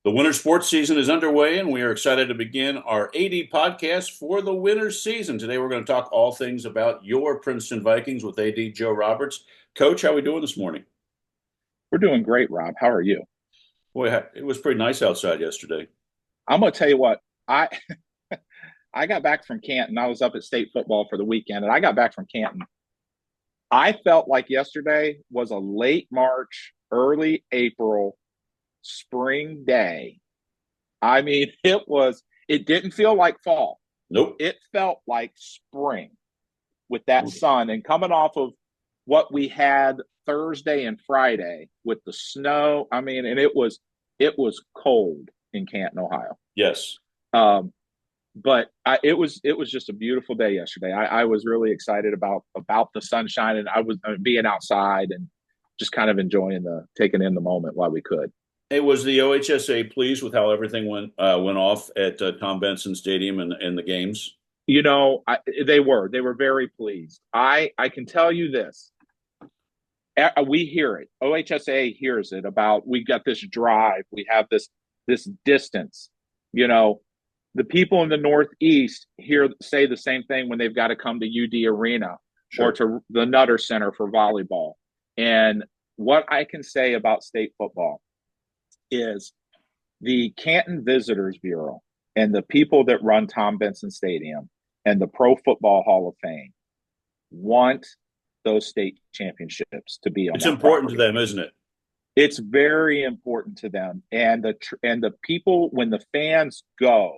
The winter sports season is underway, and we are excited to begin our AD podcast for the winter season. Today, we're going to talk all things about your Princeton Vikings with AD Joe Roberts. Coach, how are we doing this morning? We're doing great, Rob. How are you? Boy, it was pretty nice outside yesterday. I'm gonna tell you what, I I got back from Canton. I was up at state football for the weekend, and I got back from Canton. I felt like yesterday was a late March, early April spring day. I mean, it didn't feel like fall. Nope. It felt like spring with that sun and coming off of what we had Thursday and Friday with the snow. I mean, and it was cold in Canton, Ohio. Yes. Um, but it was just a beautiful day yesterday. I was really excited about the sunshine, and I was being outside and just kind of enjoying taking in the moment while we could. It was the OHSA pleased with how everything went off at Tom Benson Stadium and the games. They were very pleased. I can tell you this. We hear it. OHSA hears it about we got this drive. We have this distance. The people in the Northeast say the same thing when they've got to come to UD Arena or to the Nutter Center for volleyball. And what I can say about state football is the Canton Visitors Bureau and the people that run Tom Benson Stadium and the Pro Football Hall of Fame want those state championships to be on It's that important to property. them, isn't it? It's very important to them, and the people when the fans go.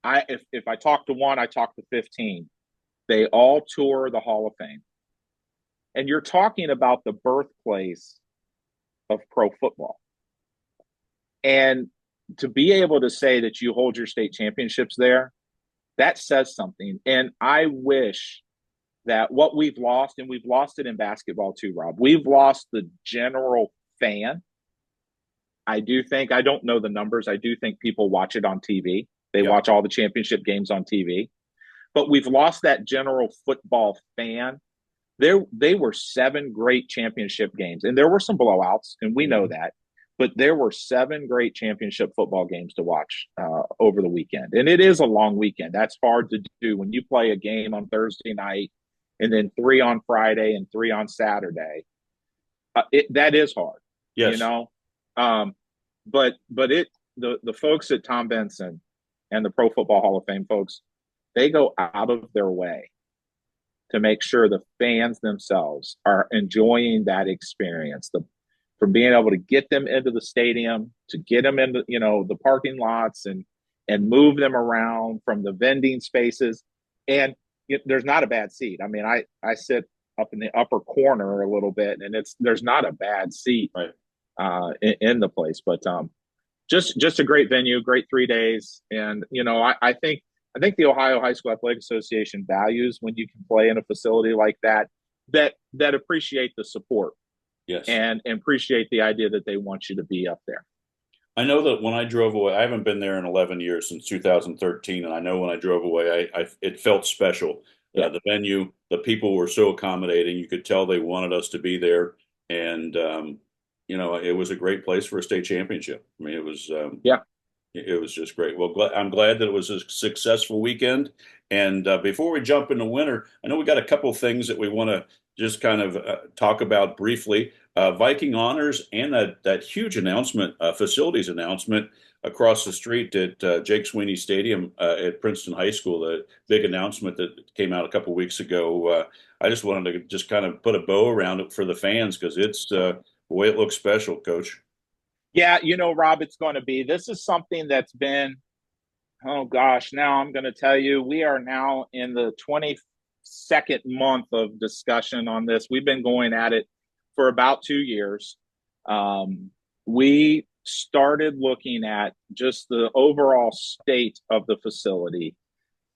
If I talk to one, I talk to 15. They all tour the Hall of Fame, and you're talking about the birthplace of pro football, and to be able to say that you hold your state championships there, that says something. And I wish that what we've lost, and we've lost it in basketball too, Rob, we've lost the general fan. I don't know the numbers. I do think people watch it on TV. They watch all the championship games on TV. But we've lost that general football fan. They were 7 great championship games, and there were some blowouts, and we know that. But there were 7 great championship football games to watch over the weekend. And it is a long weekend. That's hard to do when you play a game on Thursday night and then 3 on Friday and 3 on Saturday. That is hard, Yes. But the folks at Tom Benson and the Pro Football Hall of Fame folks, they go out of their way to make sure the fans themselves are enjoying that experience. From being able to get them into the stadium, to get them into the parking lots and move them around from the vending spaces. And there's not a bad seat. I mean, I sit up in the upper corner a little bit, and there's not a bad seat in the place. But just a great venue, great 3 days. And I think the Ohio High School Athletic Association values when you can play in a facility like that appreciate the support. Yes. And appreciate the idea that they want you to be up there. I know that when I drove away, I haven't been there in 11 years, since 2013, and I know when I drove away, it felt special. Yeah. The venue, the people were so accommodating. You could tell they wanted us to be there, and it was a great place for a state championship. I mean, it was it was just great. Well, I'm glad that it was a successful weekend. And before we jump into winter, I know we got a couple of things that we want to just kind of talk about briefly. Viking honors and that huge announcement, facilities announcement across the street at Jake Sweeney Stadium at Princeton High School, the big announcement that came out a couple of weeks ago. I just wanted to just kind of put a bow around it for the fans, because it's boy, it looks special, Coach. Yeah, Rob, it's going to be. This is something that's been, oh gosh, now I'm going to tell you, we are now in the 22nd month of discussion on this. We've been going at it for about 2 years. We started looking at just the overall state of the facility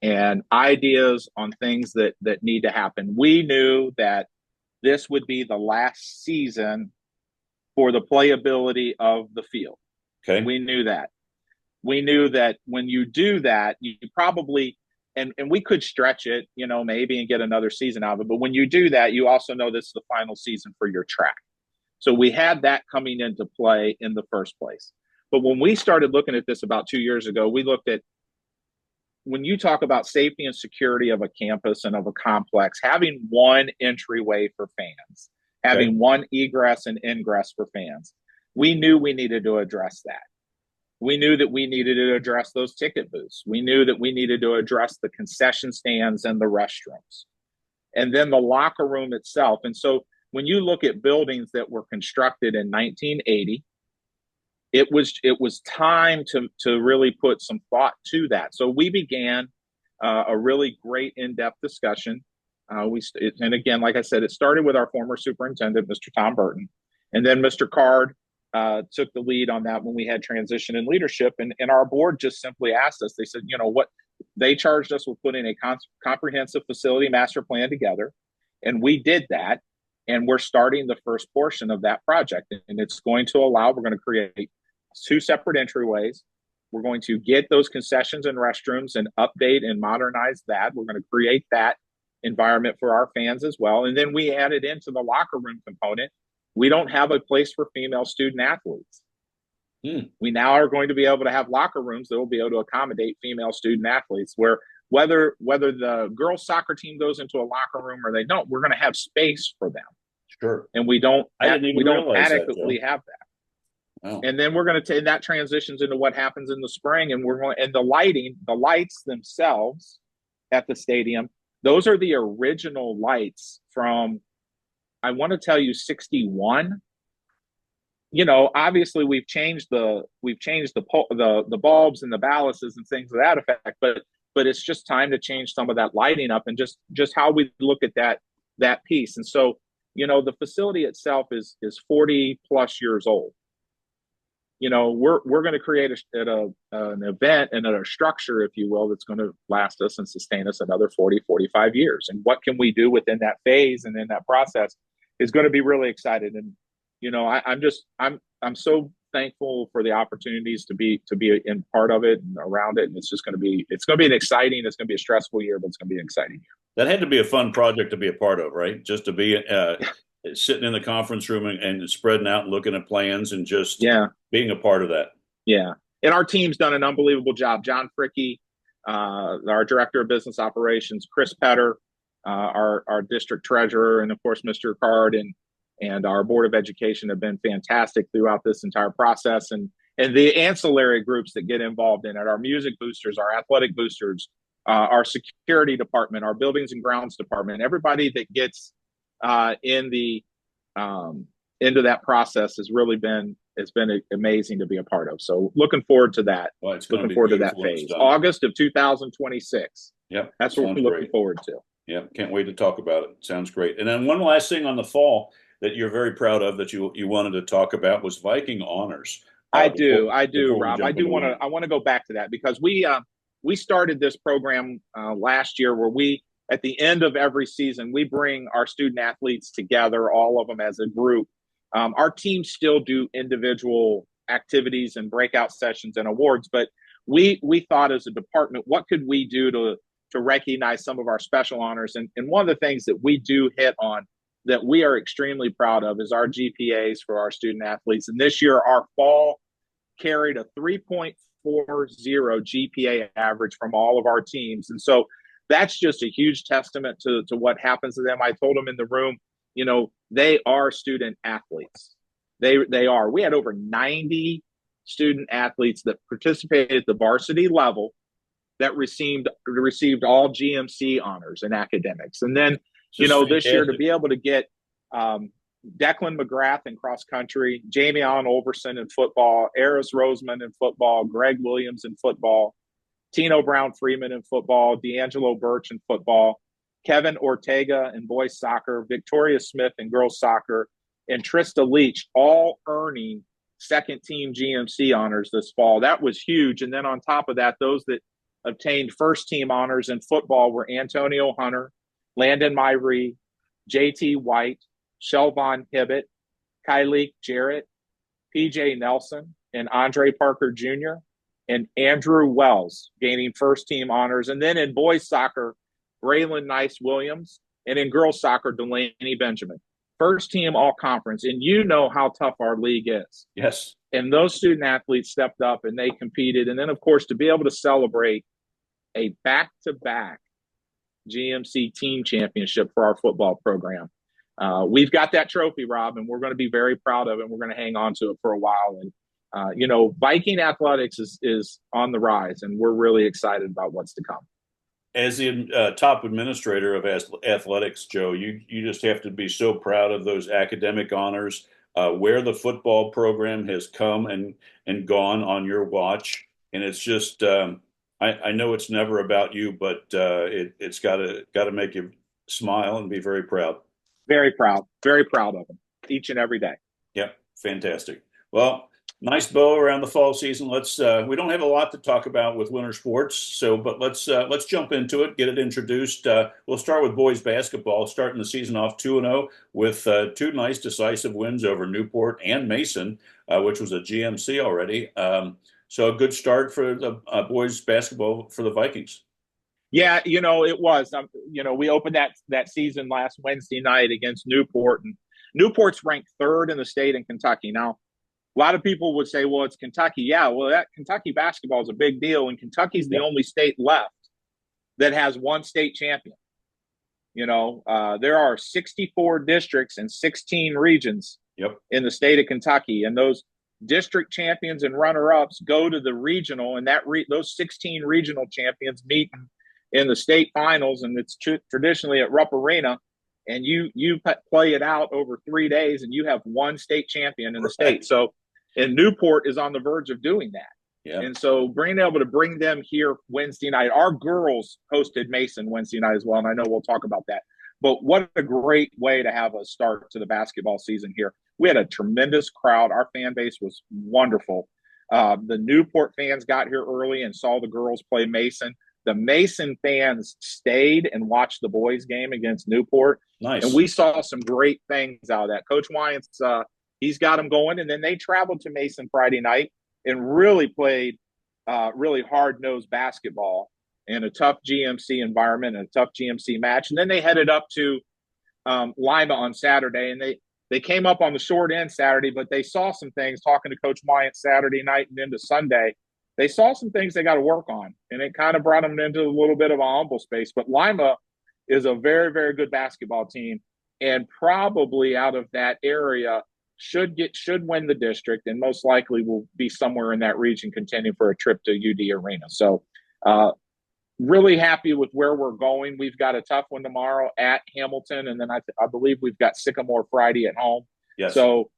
and ideas on things that need to happen. We knew that this would be the last season for the playability of the field. Okay. We knew that. We knew that when you do that, you probably, and we could stretch it, maybe and get another season out of it. But when you do that, you also know this is the final season for your track. So we had that coming into play in the first place. But when we started looking at this about 2 years ago, we looked at, when you talk about safety and security of a campus and of a complex, having one entryway for fans, having one egress and ingress for fans, we knew we needed to address that. We knew that we needed to address those ticket booths. We knew that we needed to address the concession stands and the restrooms, and then the locker room itself. And so when you look at buildings that were constructed in 1980, it was time to really put some thought to that. So we began a really great in-depth discussion. And again, like I said, it started with our former superintendent, Mr. Tom Burton, and then Mr. Card took the lead on that when we had transition in leadership. And our board just simply asked us, they said, what, they charged us with putting a comprehensive facility master plan together. And we did that. And we're starting the first portion of that project. And it's going to allow, we're going to create 2 separate entryways. We're going to get those concessions and restrooms and update and modernize that. We're going to create that environment for our fans as well. And then we added into the locker room component, we don't have a place for female student athletes. We now are going to be able to have locker rooms that will be able to accommodate female student athletes, where whether the girls soccer team goes into a locker room or they don't, we're going to have space for them. Sure. And we don't adequately have that. Oh. And then we're going to take that transitions into what happens in the spring, and the lights themselves at the stadium, those are the original lights from, I want to tell you, 61. Obviously we've changed the bulbs and the baluses and things of that effect, but it's just time to change some of that lighting up and just how we look at that piece. And so, the facility itself is 40 plus years old. We're going to create an event and a structure, if you will, that's going to last us and sustain us another 40, 45 years. And what can we do within that phase and in that process is going to be really excited. And, I'm so thankful for the opportunities to be in part of it and around it. And it's going to be an exciting, it's going to be a stressful year, but it's going to be an exciting year. That had to be a fun project to be a part of, right? Just to be sitting in the conference room and spreading out and looking at plans and just being a part of that. Yeah. And our team's done an unbelievable job. John Fricky, our director of business operations, Chris Petter, our district treasurer, and of course, Mr. Card and our board of education have been fantastic throughout this entire process. And the ancillary groups that get involved in it, our music boosters, our athletic boosters, our security department, our buildings and grounds department, everybody that gets into that process has been amazing to be a part of. So looking forward to that. Well, looking forward to that phase. August of 2026. Yep. That's what we're looking forward to. Yeah. Can't wait to talk about it. Sounds great. And then one last thing on the fall that you're very proud of that you wanted to talk about was Viking honors. I do, Rob. I want to go back to that because we started this program last year where we, at the end of every season, we bring our student athletes together, all of them as a group. Our teams still do individual activities and breakout sessions and awards, but we thought as a department, what could we do to recognize some of our special honors? And one of the things that we do hit on that we are extremely proud of is our GPAs for our student athletes. And this year, our fall carried a 3.40 GPA average from all of our teams. And so that's just a huge testament to what happens to them. I told them in the room, they are student athletes. They are. We had over 90 student athletes that participated at the varsity level that received all GMC honors in academics. And then, this year to be able to get Declan McGrath in cross country, Jamie Allen Overson in football, Eris Roseman in football, Greg Williams in football, Tino Brown Freeman in football, D'Angelo Birch in football, Kevin Ortega in boys soccer, Victoria Smith in girls soccer, and Trista Leach, all earning second team GMC honors this fall. That was huge. And then on top of that, those that obtained first team honors in football were Antonio Hunter, Landon Myrie, JT White, Shelvon Hibbett, Kylie Jarrett, PJ Nelson, and Andre Parker Jr., and Andrew Wells gaining first team honors. And then in boys soccer, Braylon Nice Williams, and in girls soccer, Delaney Benjamin. first team all conference, and you know how tough our league is. Yes. And those student athletes stepped up and they competed. And then, of course, to be able to celebrate a back-to-back GMC team championship for our football program. We've got that trophy, Rob, and we're going to be very proud of it. We're going to hang on to it for a while. And, Viking athletics is on the rise, and we're really excited about what's to come. As the top administrator of athletics, Joe, you just have to be so proud of those academic honors, where the football program has come and gone on your watch. And it's just, I know it's never about you, but it's got to make you smile and be very proud. Very proud of them each and every day. Yep, fantastic. Well, nice bow around the fall season. Let's we don't have a lot to talk about with winter sports, but let's jump into it, get it introduced. We'll start with boys basketball, starting the season off 2-0 with two nice decisive wins over Newport and Mason, which was a GMC already. So a good start for the boys basketball for the Vikings. Yeah, it was. We opened that season last Wednesday night against Newport, and Newport's ranked third in the state in Kentucky. Now, a lot of people would say, well, it's Kentucky. Yeah, well, that Kentucky basketball is a big deal, and Kentucky's the only state left that has one state champion. There are 64 districts and 16 regions in the state of Kentucky, and those district champions and runner-ups go to the regional, and those 16 regional champions meet in the state finals, and it's traditionally at Rupp Arena, and you play it out over 3 days, and you have one state champion in the state. So, and Newport is on the verge of doing that. Yeah. And so being able to bring them here Wednesday night, our girls hosted Mason Wednesday night as well, and I know we'll talk about that. But what a great way to have a start to the basketball season here. We had a tremendous crowd. Our fan base was wonderful. The Newport fans got here early and saw the girls play Mason. The Mason fans stayed and watched the boys' game against Newport. Nice. And we saw some great things out of that. Coach Wyant's, he's got them going. And then they traveled to Mason Friday night and really played really hard-nosed basketball in a tough GMC environment and a tough GMC match. And then they headed up to Lima on Saturday, and they came up on the short end Saturday, but they saw some things talking to Coach Wyant Saturday night and into Sunday. They saw some things they got to work on, and it kind of brought them into a little bit of a humble space. But Lima is a very, very good basketball team, and probably out of that area should win the district, and most likely will be somewhere in that region contending for a trip to UD Arena. So really happy with where we're going. We've got a tough one tomorrow at Hamilton, and then I believe we've got Sycamore Friday at home. Yes. So,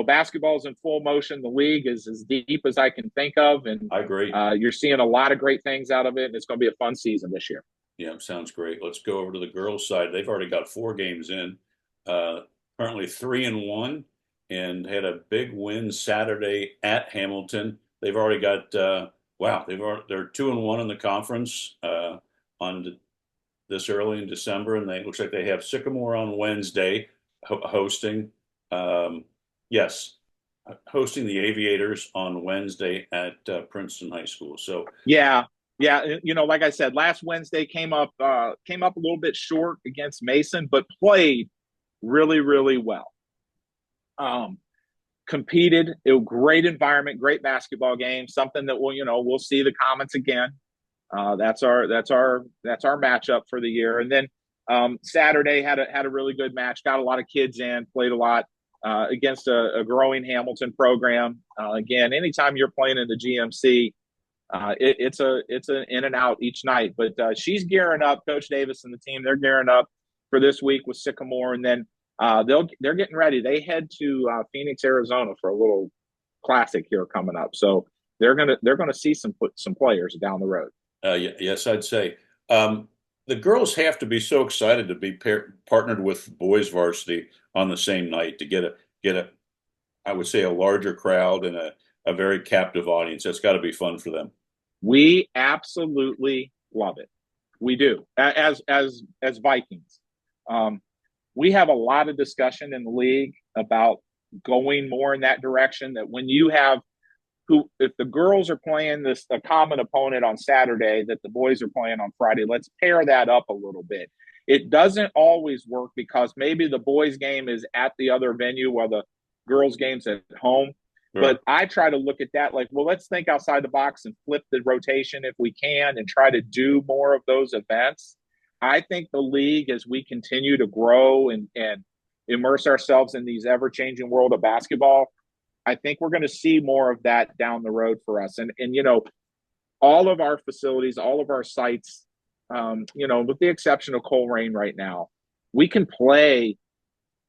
basketball's in full motion. The league is as deep as I can think of, and I agree. You're seeing a lot of great things out of it, and it's going to be a fun season this year. Yeah, sounds great. Let's go over to the girls' side. They've already got 4 games in, currently 3-1, and had a big win Saturday at Hamilton. They've already got they're 2-1 in the conference on this early in December, and it looks like they have Sycamore on Wednesday hosting. Hosting the Aviators on Wednesday at Princeton High School. So yeah. Like I said, last Wednesday came up a little bit short against Mason, but played really, really well. Competed, a great environment, great basketball game. Something that we'll see the comments again. That's our matchup for the year. And then Saturday had a really good match. Got a lot of kids in, played a lot. Against a growing Hamilton program. Again, anytime you're playing in the GMC, it's an in and out each night. But she's gearing up. Coach Davis and the team, they're gearing up for this week with Sycamore, and then they're getting ready. They head to Phoenix, Arizona for a little classic here coming up. So they're gonna see some players down the road. Yes, I'd say. The girls have to be so excited to be partnered with boys varsity on the same night to get a I would say a larger crowd and a very captive audience. That's got to be fun for them. We absolutely love it. We do. As Vikings, we have a lot of discussion in the league about going more in that direction. That when you have if the girls are playing a common opponent on Saturday that the boys are playing on Friday, let's pair that up a little bit. It doesn't always work because maybe the boys' game is at the other venue while the girls' game's at home. Sure. But I try to look at that like, well, let's think outside the box and flip the rotation if we can and try to do more of those events. I think the league, as we continue to grow and immerse ourselves in these ever-changing world of basketball, I think we're going to see more of that down the road for us. And all of our facilities, all of our sites, with the exception of Coleraine right now, we can play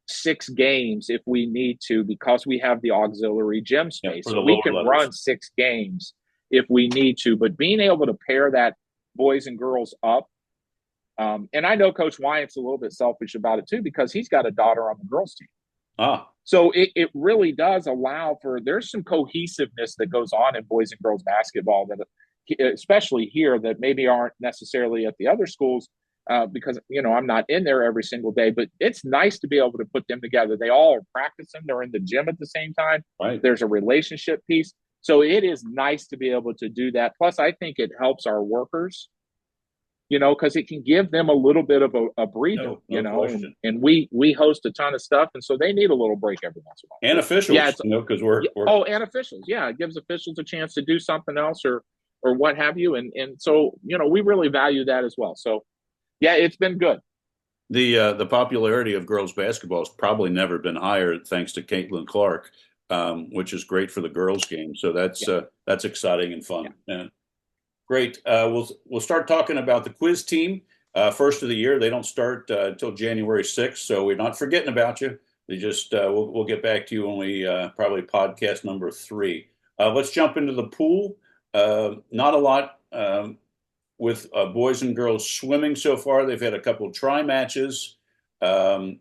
6 games if we need to because we have the auxiliary gym space. So we can run 6 games if we need to. But being able to pair that boys and girls up, and I know Coach Wyatt's a little bit selfish about it too because he's got a daughter on the girls team. So it really does allow for, there's some cohesiveness that goes on in boys and girls basketball that, especially here, that maybe aren't necessarily at the other schools because, I'm not in there every single day, but it's nice to be able to put them together. They all are practicing. They're in the gym at the same time. Right. There's a relationship piece. So it is nice to be able to do that. Plus, I think it helps our workers, because it can give them a little bit of a breather, and we host a ton of stuff. And so they need a little break every once in a while. And officials, because we're. And officials. Yeah. It gives officials a chance to do something else or what have you. And so, we really value that as well. So, yeah, it's been good. The popularity of girls basketball has probably never been higher, thanks to Caitlin Clark, which is great for the girls game. So that's exciting and fun. Yeah. Great. We'll start talking about the quiz team. First of the year, they don't start until January 6th, so we're not forgetting about you. They just we'll get back to you when we probably podcast number 3. Let's jump into the pool. Not a lot with boys and girls swimming so far. They've had a couple of try matches, and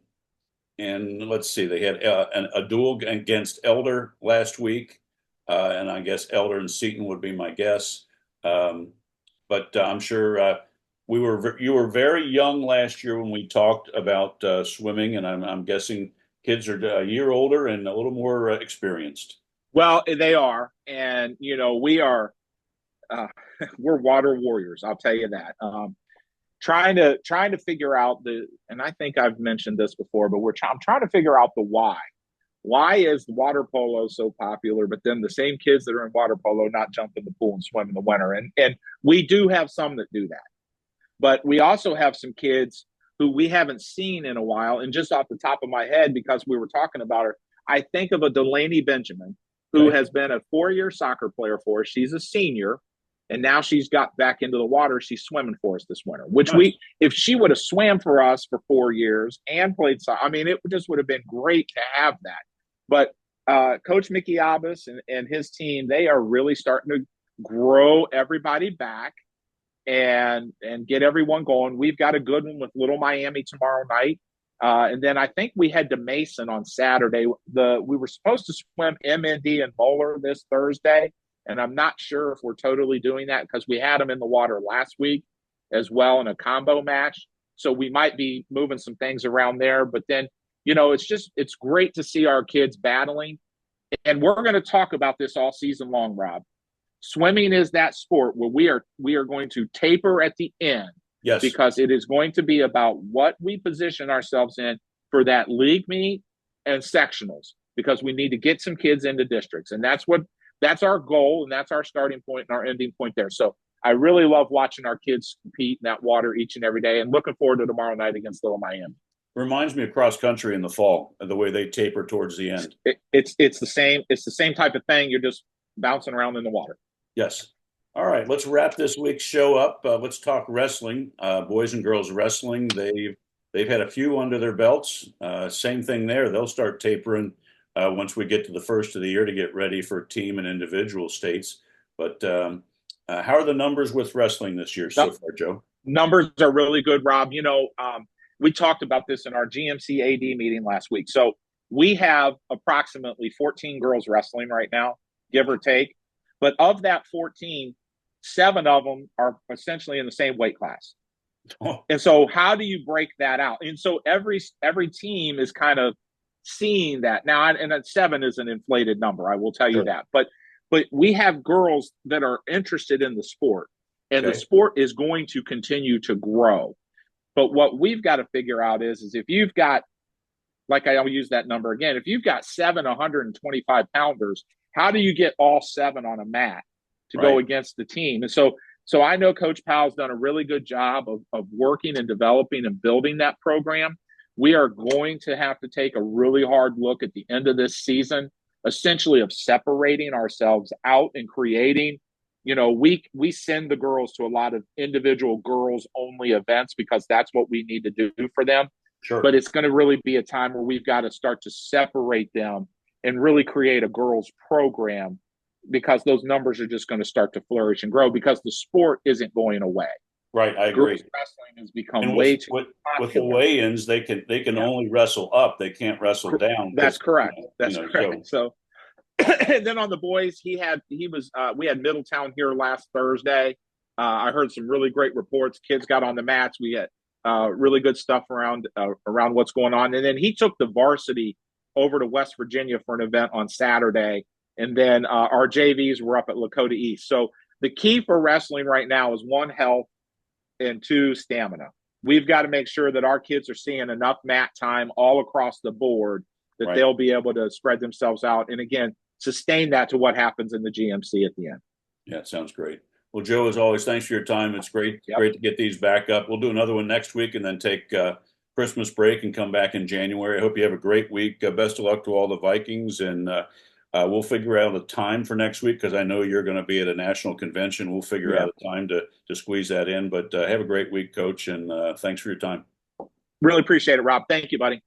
let's see, they had a duel against Elder last week, and I guess Elder and Seton would be my guess. But I'm sure you were very young last year when we talked about swimming, and I'm guessing kids are a year older and a little more experienced. Well, they are, and we are we're water warriors. I'll tell you that. Trying to figure out and I think I've mentioned this before, but I'm trying to figure out the why. Why is water polo so popular, but then the same kids that are in water polo not jump in the pool and swim in the winter? And we do have some that do that. But we also have some kids who we haven't seen in a while. And just off the top of my head, because we were talking about her, I think of a Delaney Benjamin, who has been a 4-year soccer player for us. She's a senior, and now she's got back into the water. She's swimming for us this winter, which if she would have swam for us for 4 years and played soccer, it just would have been great to have that. But Coach Mickey Abbas and his team, they are really starting to grow everybody back and get everyone going. We've got a good one with Little Miami tomorrow night. And then I think we head to Mason on Saturday. We were supposed to swim MND and Moeller this Thursday, and I'm not sure if we're totally doing that because we had them in the water last week as well in a combo match. So we might be moving some things around there. But then, it's great to see our kids battling. And we're going to talk about this all season long, Rob. Swimming is that sport where we are going to taper at the end. Yes. Because it is going to be about what we position ourselves in for that league meet and sectionals, because we need to get some kids into districts. And that's our goal, and that's our starting point and our ending point there. So I really love watching our kids compete in that water each and every day, and looking forward to tomorrow night against Little Miami. Reminds me of cross country in the fall, the way they taper towards the end. It's the same. It's the same type of thing. You're just bouncing around in the water. Yes. All right. Let's wrap this week's show up. Let's talk wrestling. Boys and girls wrestling. They've had a few under their belts. Same thing there. They'll start tapering once we get to the first of the year to get ready for team and individual states. But how are the numbers with wrestling this year so far, Joe? Numbers are really good, Rob. We talked about this in our GMC AD meeting last week. So we have approximately 14 girls wrestling right now, give or take. But of that 14, 7 of them are essentially in the same weight class. Oh. And so how do you break that out? And so every team is kind of seeing that. Now, and that 7 is an inflated number, I will tell you that. But we have girls that are interested in the sport, and the sport is going to continue to grow. But what we've got to figure out is if you've got, like I'll use that number again, if you've got 725 pounders, how do you get all 7 on a mat to go Right. against the team? And so I know Coach Powell's done a really good job of working and developing and building that program. We are going to have to take a really hard look at the end of this season, essentially of separating ourselves out and creating. We send the girls to a lot of individual girls only events because that's what we need to do for them. Sure. But it's going to really be a time where we've got to start to separate them and really create a girls program, because those numbers are just going to start to flourish and grow because the sport isn't going away. Right, I agree. Girls wrestling has become And way too with the popular. weigh-ins, they can only wrestle up. They can't wrestle down. That's correct. That's correct. So, and then on the boys, we had Middletown here last Thursday. I heard some really great reports. Kids got on the mats. We had really good stuff around what's going on. And then he took the varsity over to West Virginia for an event on Saturday. And then our JVs were up at Lakota East. So the key for wrestling right now is 1, health, and 2, stamina. We've got to make sure that our kids are seeing enough mat time all across the board that Right. they'll be able to spread themselves out. And again, sustain that to what happens in the GMC at the end. Yeah, it sounds great. Well, Joe, as always, thanks for your time. It's great to get these back up. We'll do another one next week and then take Christmas break and come back in January. I hope you have a great week. Best of luck to all the Vikings, and we'll figure out a time for next week because I know you're going to be at a national convention. We'll figure out a time to squeeze that in. But have a great week, Coach, and thanks for your time. Really appreciate it, Rob. Thank you, buddy.